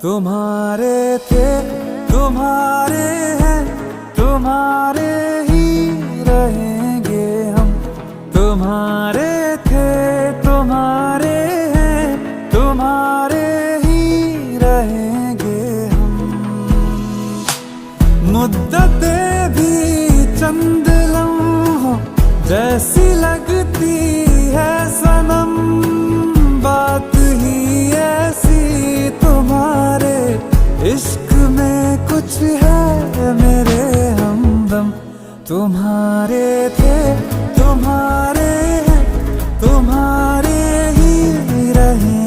तुम्हारे थे, तुम्हारे हैं, तुम्हारे ही रहेंगे हम। तुम्हारे थे, तुम्हारे हैं, तुम्हारे ही रहेंगे हम। मुद्दतें भी चंद लम्हों जैसी लगती है सनम, बात ही ऐसी तुम्हारे इश्क में कुछ है मेरे हमदम। तुम्हारे थे, तुम्हारे हैं, तुम्हारे ही रहें।